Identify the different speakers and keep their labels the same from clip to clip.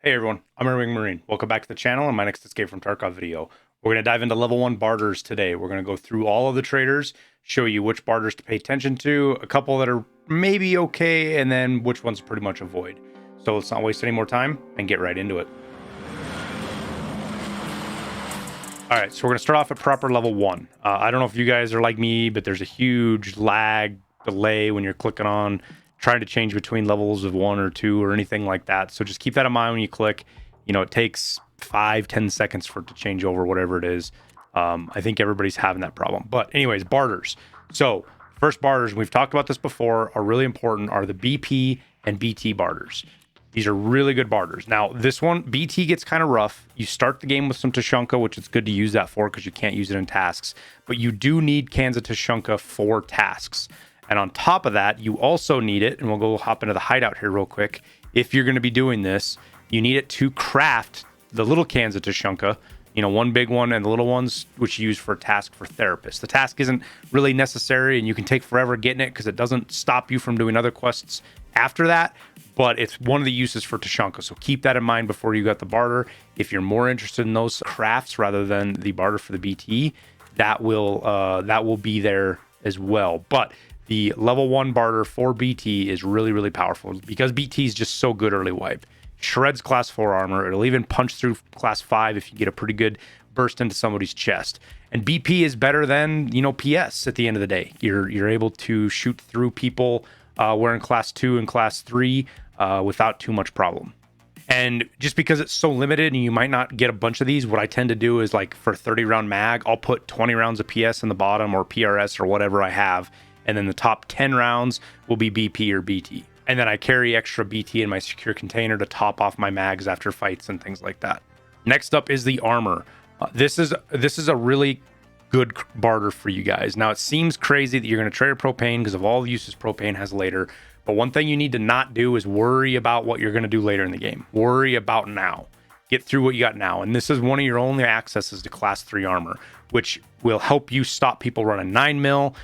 Speaker 1: Hey everyone, I'm Airwingmarine. Welcome back to the channel and my next Escape from Tarkov video. We're going to dive into level 1 Barters today. We're going to go through all of the traders, show you which Barters to pay attention to, a couple that are maybe okay, and then which ones pretty much avoid. So let's not waste any more time and get right into it. Alright, so we're going to start off at Prapor level 1. I don't know if you guys are like me, but there's a huge lag, delay when you're clicking on trying to change between levels of 1 or 2 or anything like that. So just keep that in mind when you click. You know, it takes 5-10 seconds for it to change over, whatever it is. I think everybody's having that problem. But anyways, Barters. So first Barters, and we've talked about this before, are really important, are the BP and BT Barters. These are really good Barters. Now, this one, BT gets kind of rough. You start the game with some Tushonka, which is good to use that for because you can't use it in tasks. But you do need cans of Tushonka for tasks. And on top of that, you also need it, and we'll go hop into the hideout here real quick. If you're going to be doing this, you need it to craft the little cans of Tushonka, you know, one big one and the little ones, which you use for a task for therapists. The task isn't really necessary, and you can take forever getting it because it doesn't stop you from doing other quests after that, but it's one of the uses for Tushonka. So keep that in mind before you got the Barter. If you're more interested in those crafts rather than the Barter for the BT, that will be there as well. But the level 1 Barter for BT is really, really powerful because BT is just so good early wipe. Shreds class 4 armor. It'll even punch through class 5 if you get a pretty good burst into somebody's chest. And BP is better than, you know, PS at the end of the day. You're able to shoot through people wearing class 2 and class 3 without too much problem. And just because it's so limited and you might not get a bunch of these, what I tend to do is, like, for 30 round mag, I'll put 20 rounds of PS in the bottom or PRS or whatever I have. And then the top 10 rounds will be BP or BT. And then I carry extra BT in my secure container to top off my mags after fights and things like that. Next up is the armor. This is a really good Barter for you guys. Now, it seems crazy that you're going to trade a propane because of all the uses propane has later. But one thing you need to not do is worry about what you're going to do later in the game. Worry about now. Get through what you got now. And this is one of your only accesses to class 3 armor, which will help you stop people running 9mm,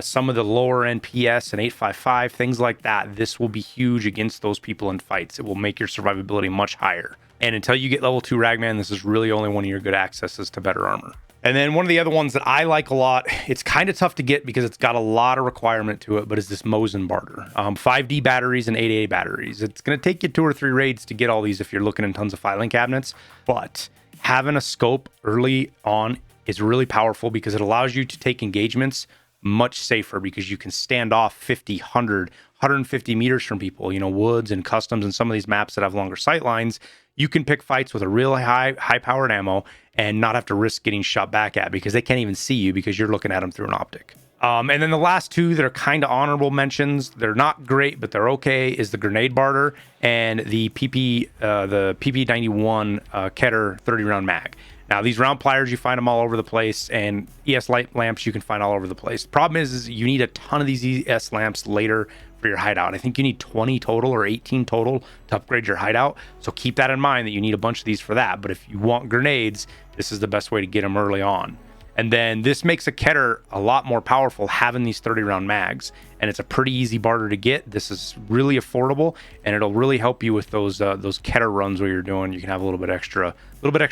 Speaker 1: some of the lower end PS and 855, things like that. This will be huge against those people in fights. It will make your survivability much higher. And until you get level 2 Ragman, this is really only one of your good accesses to better armor. And then one of the other ones that I like a lot, it's kind of tough to get because it's got a lot of requirement to it, but is this Mosin Barter. 5D batteries and 8A batteries. It's going to take you 2 or 3 raids to get all these if you're looking in tons of filing cabinets. But having a scope early on is really powerful because it allows you to take engagements much safer because you can stand off 50, 100, 150 meters from people, you know, woods and customs and some of these maps that have longer sight lines. You can pick fights with a real high powered ammo and not have to risk getting shot back at because they can't even see you because you're looking at them through an optic. And then the last two that are kind of honorable mentions, they're not great, but they're okay, is the grenade Barter and the PP91 Keter 30 round mag. Now, these round pliers, you find them all over the place, and ES light lamps you can find all over the place. The problem is you need a ton of these ES lamps later for your hideout. I think you need 20 total or 18 total to upgrade your hideout. So keep that in mind that you need a bunch of these for that. But if you want grenades, this is the best way to get them early on. And then this makes a Keter a lot more powerful having these 30 round mags, and it's a pretty easy Barter to get. This is really affordable, and it'll really help you with those Keter runs where you're doing. You can have a little bit extra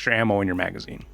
Speaker 1: ammo in your magazine.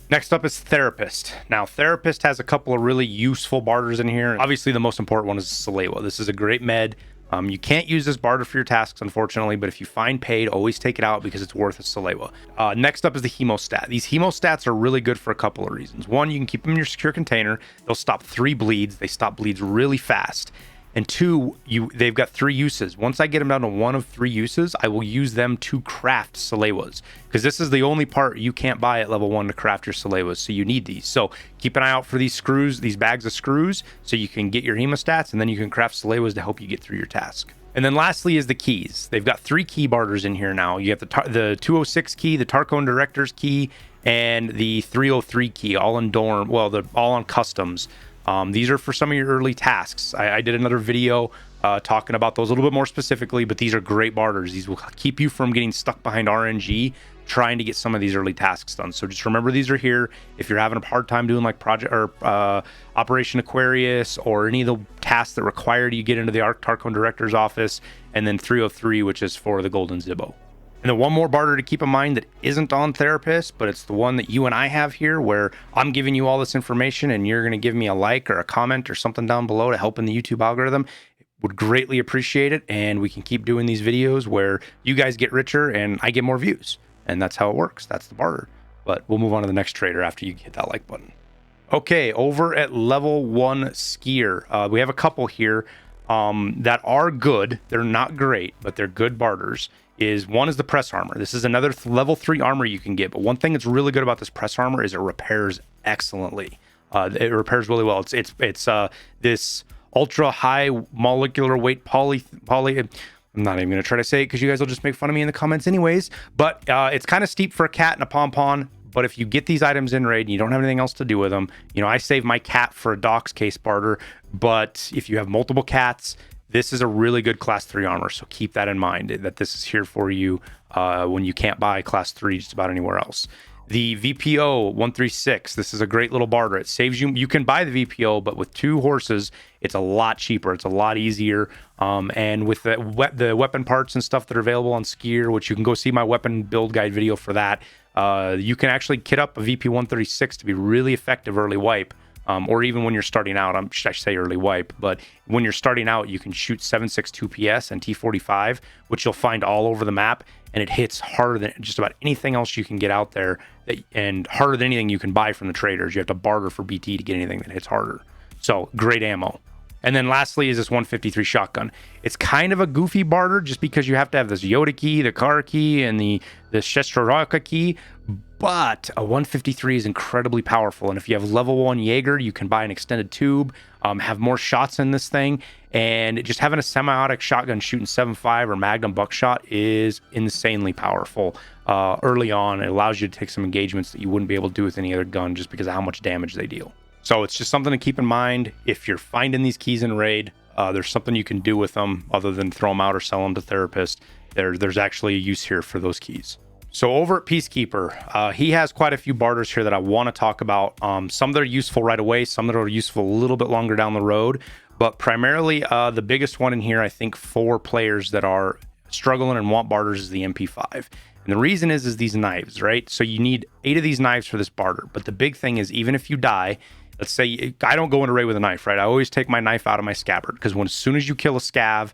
Speaker 1: Next up is Therapist. Now, Therapist has a couple of really useful Barters in here. Obviously, the most important one is Salewa. This is a great med. You can't use this Barter for your tasks, unfortunately, but if you find paid, always take it out because it's worth a Salewa. Next up is the Hemostat. These Hemostats are really good for a couple of reasons. One, you can keep them in your secure container. They'll stop 3 bleeds. They stop bleeds really fast. And 2, they've got 3 uses. Once I get them down to 1 of 3 uses, I will use them to craft Salewas, because this is the only part you can't buy at level 1 to craft your Salewas, so you need these. So keep an eye out for these screws, these bags of screws, so you can get your Hemostats, and then you can craft Salewas to help you get through your task. And then lastly is the keys. They've got 3 key Barters in here now. You have the 206 key, the Tarkov Director's key, and the 303 key, all in dorm, well, they're all on customs. These are for some of your early tasks. I did another video talking about those a little bit more specifically, but these are great Barters. These will keep you from getting stuck behind RNG trying to get some of these early tasks done. So just remember these are here. If you're having a hard time doing like Project or Operation Aquarius or any of the tasks that require you get into the Tarkov Director's office, and then 303, which is for the Golden Zibbo. And then one more barter to keep in mind that isn't on Therapist, but it's the one that you and I have here, where I'm giving you all this information and you're going to give me a like or a comment or something down below to help in the YouTube algorithm. Would greatly appreciate it, and we can keep doing these videos where you guys get richer and I get more views. And that's how it works. That's the barter. But we'll move on to the next trader after you hit that like button. Okay, over at level 1 skier, we have a couple here that are good. They're not great, but they're good barters. One is the press armor. This is another level 3 armor you can get, but one thing that's really good about this press armor is it repairs excellently. It repairs really well. It's this ultra high molecular weight poly. I'm not even gonna try to say it because you guys will just make fun of me in the comments anyways. But it's kind of steep for a cat and a pom-pom. But if you get these items in raid and you don't have anything else to do with them, you know, I save my cat for a Doc's case barter. But if you have multiple cats, this is a really good class 3 armor. So keep that in mind, that this is here for you when you can't buy class 3 just about anywhere else. The VPO 136, this is a great little barter. It saves you. You can buy the VPO, but with 2 horses, it's a lot cheaper. It's a lot easier. And with the weapon parts and stuff that are available on Skier, which you can go see my weapon build guide video for that, you can actually kit up a VP 136 to be really effective early wipe. Or even when you're starting out, I should say early wipe, but when you're starting out, you can shoot 7.62 PS and T45, which you'll find all over the map, and it hits harder than just about anything else you can get out there, and harder than anything you can buy from the traders. You have to barter for BT to get anything that hits harder. So great ammo. And then lastly is this 153 shotgun. It's kind of a goofy barter just because you have to have this Yoda key, the car key, and the Shestroraka key. But a 153 is incredibly powerful. And if you have level 1 Jaeger, you can buy an extended tube, have more shots in this thing. And just having a semi-automatic shotgun shooting 7.5 or Magnum buckshot is insanely powerful early on. It allows you to take some engagements that you wouldn't be able to do with any other gun just because of how much damage they deal. So it's just something to keep in mind. If you're finding these keys in raid, there's something you can do with them other than throw them out or sell them to therapists. There's actually a use here for those keys. So over at Peacekeeper, he has quite a few barters here that I want to talk about. Some that are useful right away, some that are useful a little bit longer down the road. But primarily, the biggest one in here, I think, for players that are struggling and want barters is the MP5. And the reason is these knives, right? So you need 8 of these knives for this barter. But the big thing is, even if you die, let's say I don't go into raid with a knife, right? I always take my knife out of my scabbard because as soon as you kill a scav,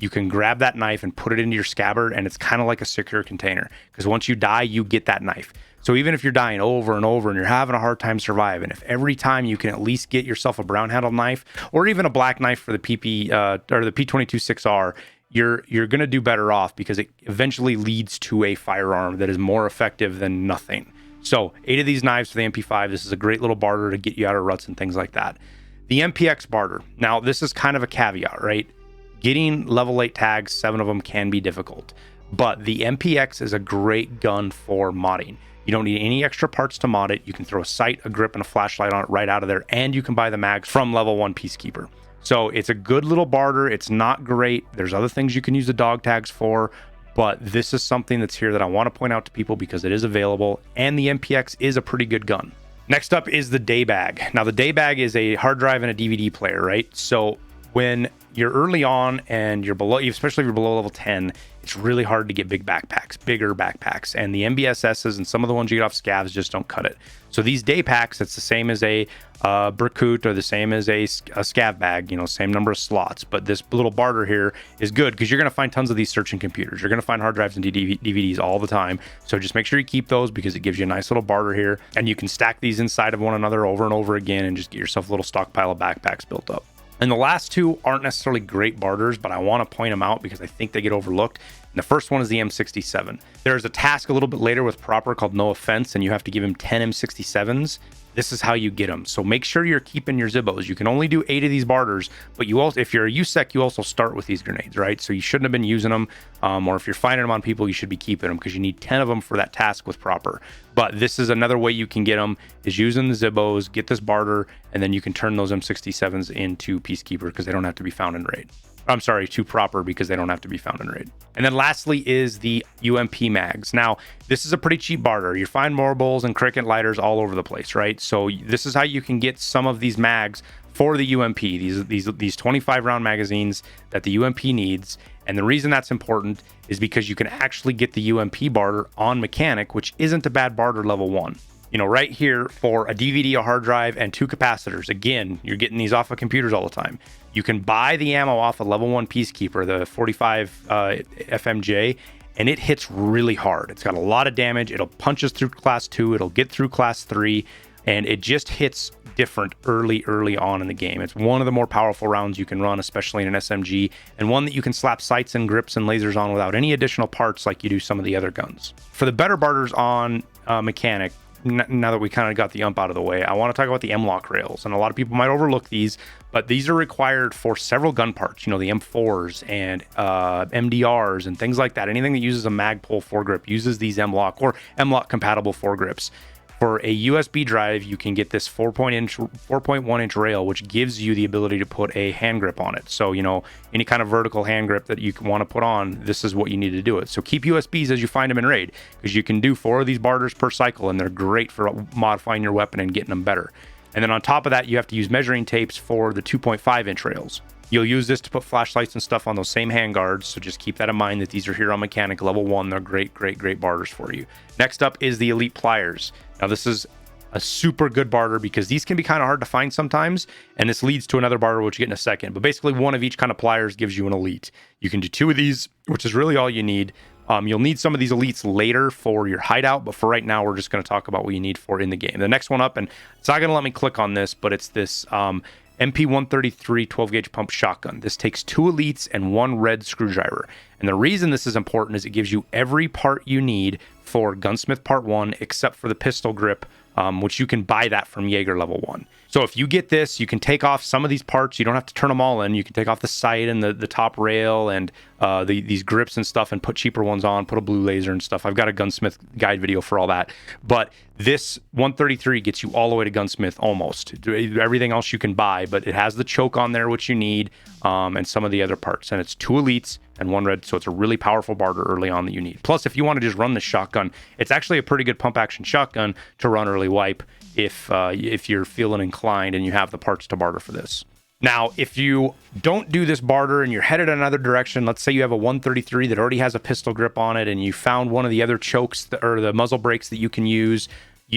Speaker 1: you can grab that knife and put it into your scabbard, and it's kind of like a secure container because once you die, you get that knife. So even if you're dying over and over and you're having a hard time surviving, if every time you can at least get yourself a brown handled knife or even a black knife for the PP or the P22-6R, you're going to do better off because it eventually leads to a firearm that is more effective than nothing. So 8 of these knives for the MP5. This is a great little barter to get you out of ruts and things like that. The MPX barter. Now, this is kind of a caveat, right? Getting level 8 tags, 7 of them can be difficult. But the MPX is a great gun for modding. You don't need any extra parts to mod it. You can throw a sight, a grip, and a flashlight on it right out of there. And you can buy the mags from level 1 Peacekeeper. So it's a good little barter. It's not great. There's other things you can use the dog tags for. But this is something that's here that I want to point out to people because it is available. And the MPX is a pretty good gun. Next up is the day bag. Now, the day bag is a hard drive and a DVD player, right? So when you're early on and you're below, especially if you're below level 10, it's really hard to get bigger backpacks. And the MBSSs and some of the ones you get off scavs just don't cut it. So these day packs, it's the same as a Berkut or the same as a scav bag, you know, same number of slots. But this little barter here is good because you're going to find tons of these searching computers. You're going to find hard drives and DVDs all the time. So just make sure you keep those because it gives you a nice little barter here. And you can stack these inside of one another over and over again and just get yourself a little stockpile of backpacks built up. And the last 2 aren't necessarily great barters, but I want to point them out because I think they get overlooked. And the first one is the M67. There's a task a little bit later with Prapor called No Offense, and you have to give him 10 M67s. This is how you get them. So make sure you're keeping your Zibbos. You can only do 8 of these barters, but you also, if you're a USEC, you also start with these grenades, right? So you shouldn't have been using them, or if you're finding them on people, you should be keeping them because you need 10 of them for that task with Prapor. But this is another way you can get them, is using the Zibbos, get this barter, and then you can turn those M67s into Peacekeeper because they don't have to be found in raid. I'm sorry, to Prapor because they don't have to be found in raid. And then lastly is the UMP mags. Now, this is a pretty cheap barter. You find marbles and cricket lighters all over the place, right? So this is how you can get some of these mags for the UMP, these 25 round magazines that the UMP needs. And the reason that's important is because you can actually get the UMP barter on mechanic, which isn't a bad barter level 1. You know, right here for a DVD, a hard drive, and 2 capacitors. Again, you're getting these off of computers all the time. You can buy the ammo off a level 1 Peacekeeper, the 45 FMJ, and it hits really hard. It's got a lot of damage. It'll punch us through class 2. It'll get through class 3, and it just hits different early on in the game. It's one of the more powerful rounds you can run, especially in an SMG, and one that you can slap sights and grips and lasers on without any additional parts like you do some of the other guns. For the better barters on mechanic, now that we kind of got the ump out of the way, I want to talk about the M-lock rails. And a lot of people might overlook these, but these are required for several gun parts, you know, the M4s and MDRs and things like that. Anything that uses a Magpul foregrip uses these M-lock or M-lock compatible foregrips. For a USB drive, you can get this 4.1 inch rail, which gives you the ability to put a hand grip on it. So, you know, any kind of vertical hand grip that you want to put on, this is what you need to do it. So keep USBs as you find them in raid, because you can do 4 of these barters per cycle, and they're great for modifying your weapon and getting them better. And then on top of that, you have to use measuring tapes for the 2.5 inch rails. You'll use this to put flashlights and stuff on those same handguards, so just keep that in mind that these are here on mechanic level 1. They're great barters for you. Next up is the elite pliers. Now this is a super good barter because these can be kind of hard to find sometimes, and this leads to another barter which we'll get in a second. But basically one of each kind of pliers gives you an elite. You can do 2 of these, which is really all you need. You'll need some of these elites later for your hideout, but for right now we're just going to talk about what you need for in the game. The next one up, and it's not going to let me click on this, but it's this MP133 12 gauge pump shotgun. This takes 2 elites and 1 red screwdriver. And the reason this is important is it gives you every part you need for Gunsmith Part 1 except for the pistol grip, which you can buy that from Jaeger level 1. So if you get this, you can take off some of these parts. You don't have to turn them all in. You can take off the sight and the top rail and these grips and stuff and put cheaper ones on, put a blue laser and stuff. I've got a gunsmith guide video for all that. But this 133 gets you all the way to gunsmith almost. Everything else you can buy, but it has the choke on there, which you need, and some of the other parts. And it's 2 elites and 1 red, so it's a really powerful barter early on that you need. Plus, if you want to just run this shotgun, it's actually a pretty good pump action shotgun to run early wipe if you're feeling inclined and you have the parts to barter for this. Now, if you don't do this barter and you're headed another direction, let's say you have a 133 that already has a pistol grip on it and you found one of the other chokes or the muzzle brakes that you can use,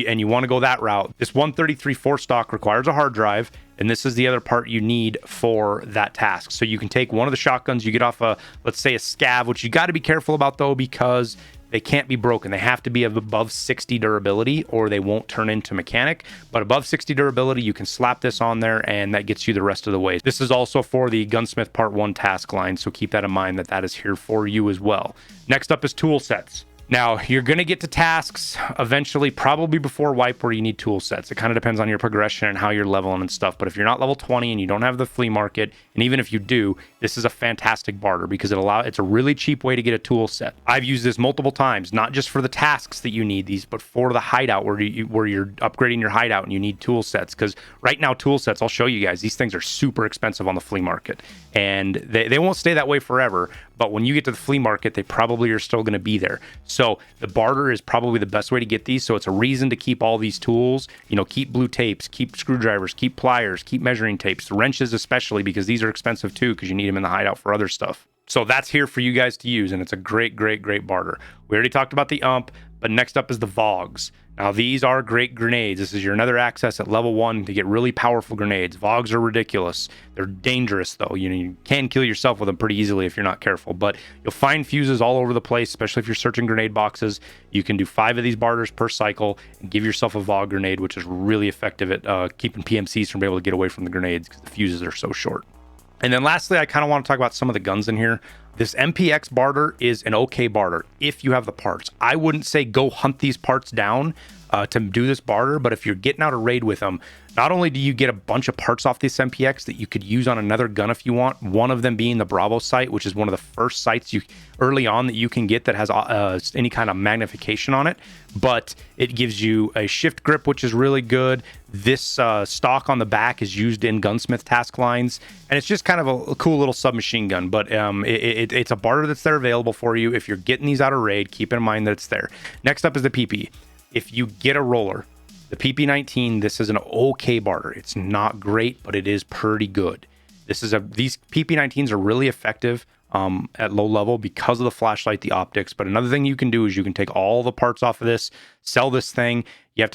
Speaker 1: and you want to go that route, this 133 4-stock requires a hard drive, and this is the other part you need for that task. So you can take one of the shotguns you get off let's say a scav, which you got to be careful about though, because they can't be broken. They have to be of above 60 durability or they won't turn into mechanic. But above 60 durability, you can slap this on there and that gets you the rest of the way. This is also for the Gunsmith Part 1 task line, so keep that in mind that is here for you as well. Next up is tool sets. Now, you're going to get to tasks eventually, probably before wipe, where you need tool sets. It kind of depends on your progression and how you're leveling and stuff. But if you're not level 20 and you don't have the flea market, and even if you do, this is a fantastic barter because it's a really cheap way to get a tool set. I've used this multiple times, not just for the tasks that you need these, but for the hideout where you're upgrading your hideout and you need tool sets. Because right now, tool sets, I'll show you guys, these things are super expensive on the flea market. And they won't stay that way forever. But when you get to the flea market, they probably are still going to be there. So the barter is probably the best way to get these. So it's a reason to keep all these tools, keep blue tapes, keep screwdrivers, keep pliers, keep measuring tapes, wrenches especially, because these are expensive too, because you need them in the hideout for other stuff. So that's here for you guys to use, and it's a great barter. We already talked about the ump, but next up is the Vogs. Now, these are great grenades. This is your another access at level 1 to get really powerful grenades. Vogs are ridiculous. They're dangerous, though. You can kill yourself with them pretty easily if you're not careful. But you'll find fuses all over the place, especially if you're searching grenade boxes. You can do 5 of these barters per cycle and give yourself a Vog grenade, which is really effective at keeping PMCs from being able to get away from the grenades because the fuses are so short. And then lastly, I kind of want to talk about some of the guns in here. This MPX barter is an okay barter if you have the parts. I wouldn't say go hunt these parts down to do this barter, but if you're getting out a raid with them, not only do you get a bunch of parts off this MPX that you could use on another gun if you want, one of them being the Bravo sight, which is one of the first sights early on that you can get that has any kind of magnification on it, but it gives you a shift grip, which is really good. This stock on the back is used in gunsmith task lines, and it's just kind of a cool little submachine gun, but it's a barter that's there available for you. If you're getting these out of raid, keep in mind that it's there. Next up is the PP. If you get a roller, The PP19, this is an okay barter. It's not great, but it is pretty good. These PP19s are really effective at low level because of the flashlight, the optics. But another thing you can do is you can take all the parts off of this, sell this thing. You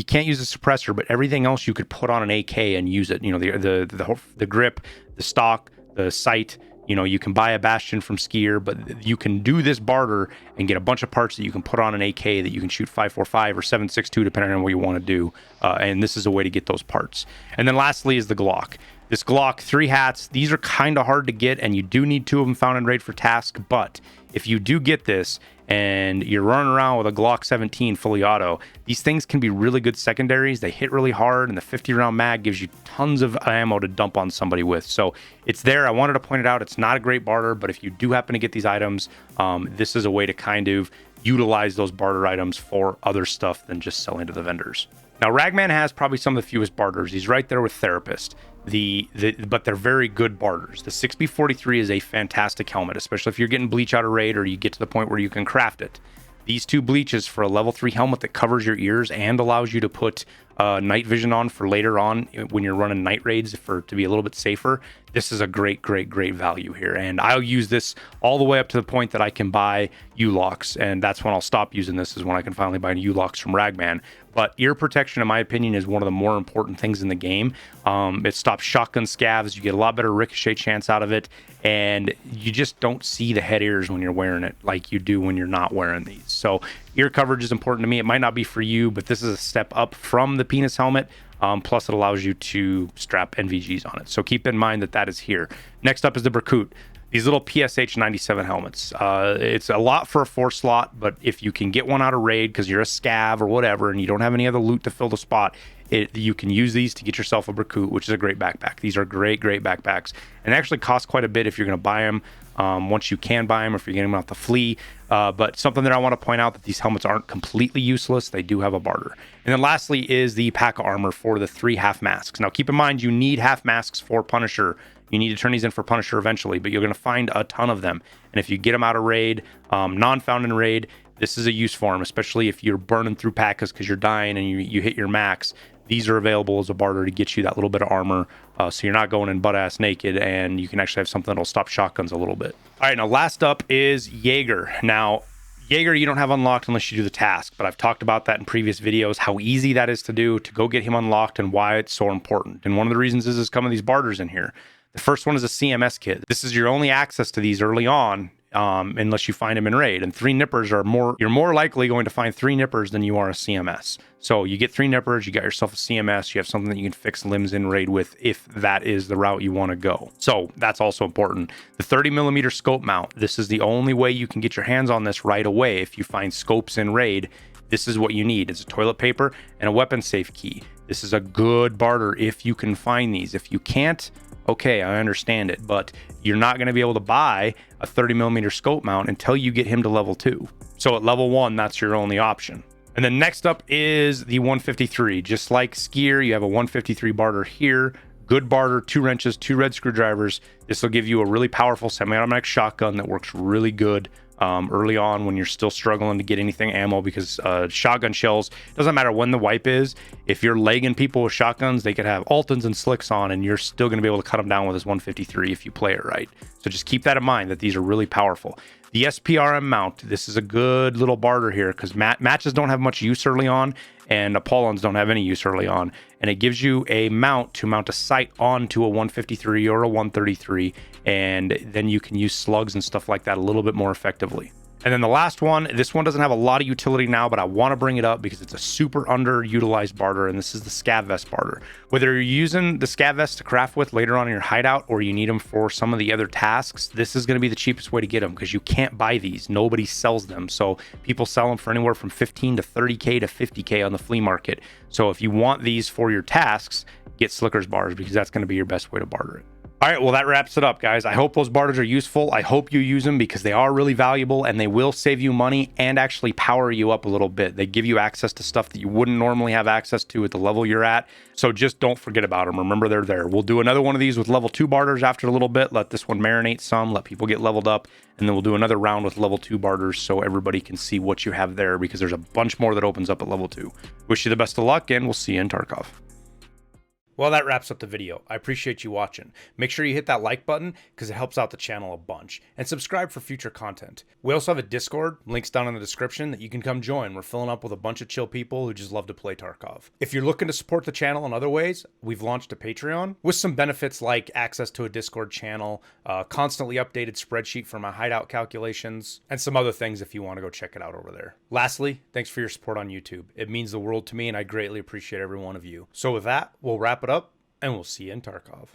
Speaker 1: can't use a suppressor, but everything else you could put on an AK and use it. You know, the grip, the stock, the sight. You know, you can buy a Bastion from Skier, but you can do this barter and get a bunch of parts that you can put on an AK that you can shoot 5.45 or 7.62 depending on what you want to do. And this is a way to get those parts. And then lastly is the Glock. This Glock, 3 hats. These are kind of hard to get, and you do need 2 of them found in raid for task. But if you do get this and you're running around with a Glock 17 fully auto, these things can be really good secondaries. They hit really hard, and the 50-round mag gives you tons of ammo to dump on somebody with. So it's there. I wanted to point it out. It's not a great barter, but if you do happen to get these items, this is a way to kind of utilize those barter items for other stuff than just selling to the vendors. Now, Ragman has probably some of the fewest barters. He's right there with Therapist. But they're very good barters. The 6B43 is a fantastic helmet, especially if you're getting bleach out of raid or you get to the point where you can craft it. These 2 bleaches for a level 3 helmet that covers your ears and allows you to put night vision on for later on when you're running night raids to be a little bit safer. This is a great value here, and I'll use this all the way up to the point that I can buy U-locks, and that's when I'll stop using this, is when I can finally buy U-locks from Ragman. But ear protection, in my opinion, is one of the more important things in the game. It stops shotgun scavs. You get a lot better ricochet chance out of it, and you just don't see the head ears when you're wearing it like you do when you're not wearing these. So ear coverage is important to me. It might not be for you, but this is a step up from the penis helmet. Plus, it allows you to strap NVGs on it. So keep in mind that is here. Next up is the Berkut. These little PSH 97 helmets. It's a lot for a 4 slot, but if you can get one out of raid because you're a scav or whatever and you don't have any other loot to fill the spot, you can use these to get yourself a Berkut, which is a great backpack. These are great backpacks, and they actually cost quite a bit if you're going to buy them. Once you can buy them, or if you're getting them off the flea. But something that I want to point out, that these helmets aren't completely useless. They do have a barter. And then lastly is the pack of armor for the 3 half masks. Now keep in mind, you need half masks for Punisher. You need to turn these in for Punisher eventually, but you're going to find a ton of them. And if you get them out of raid, non-found in raid, this is a use for them, especially if you're burning through packs because you're dying and you hit your max. These are available as a barter to get you that little bit of armor, so you're not going in butt-ass naked, and you can actually have something that'll stop shotguns a little bit. All right, now last up is Jaeger. Now, Jaeger you don't have unlocked unless you do the task, but I've talked about that in previous videos, how easy that is to do, to go get him unlocked, and why it's so important. And one of the reasons is some of these barters in here. The first one is a CMS kit. This is your only access to these early on, unless you find them in raid. And 3 nippers you're more likely going to find 3 nippers than you are a CMS. So you get 3 nippers, you got yourself a CMS, you have something that you can fix limbs in raid with if that is the route you want to go. So that's also important. The 30mm scope mount, this is the only way you can get your hands on this right away. If you find scopes in raid, this is what you need. It's a toilet paper and a weapon safe key. This is a good barter if you can find these. If you can't, okay, I understand it, but you're not going to be able to buy a 30mm scope mount until you get him to level 2. So at level 1, that's your only option. And then next up is the 153. Just like Skier, you have a 153 barter here. Good barter, 2 wrenches, 2 red screwdrivers. This will give you a really powerful semi-automatic shotgun that works really good early on when you're still struggling to get anything ammo, because shotgun shells, doesn't matter when the wipe is, if you're legging people with shotguns, they could have Altons and slicks on and you're still going to be able to cut them down with this 153 if you play it right. So just keep that in mind, that these are really powerful. The SPRM mount, this is a good little barter here because matches don't have much use early on, and Apollons don't have any use early on. And it gives you a mount to mount a sight onto a 153 or a 133, and then you can use slugs and stuff like that a little bit more effectively. And then the last one, this one doesn't have a lot of utility now, but I want to bring it up because it's a super underutilized barter, and this is the scav vest barter. Whether you're using the scav vest to craft with later on in your hideout, or you need them for some of the other tasks, this is going to be the cheapest way to get them because you can't buy these. Nobody sells them. So people sell them for anywhere from 15 to 30K to 50K on the flea market. So if you want these for your tasks, get Slicker's bars because that's going to be your best way to barter it. All right, well, that wraps it up, guys. I hope those barters are useful. I hope you use them because they are really valuable and they will save you money and actually power you up a little bit. They give you access to stuff that you wouldn't normally have access to at the level you're at. So just don't forget about them. Remember, they're there. We'll do another one of these with level 2 barters after a little bit. Let this one marinate some, let people get leveled up, and then we'll do another round with level 2 barters so everybody can see what you have there because there's a bunch more that opens up at level 2. Wish you the best of luck, and we'll see you in Tarkov. Well, that wraps up the video. I appreciate you watching. Make sure you hit that like button because it helps out the channel a bunch. And subscribe for future content. We also have a Discord, links down in the description, that you can come join. We're filling up with a bunch of chill people who just love to play Tarkov. If you're looking to support the channel in other ways, we've launched a Patreon with some benefits like access to a Discord channel, constantly updated spreadsheet for my hideout calculations, and some other things if you want to go check it out over there. Lastly, thanks for your support on YouTube. It means the world to me and I greatly appreciate every one of you. So with that, we'll wrap it up, and we'll see you in Tarkov.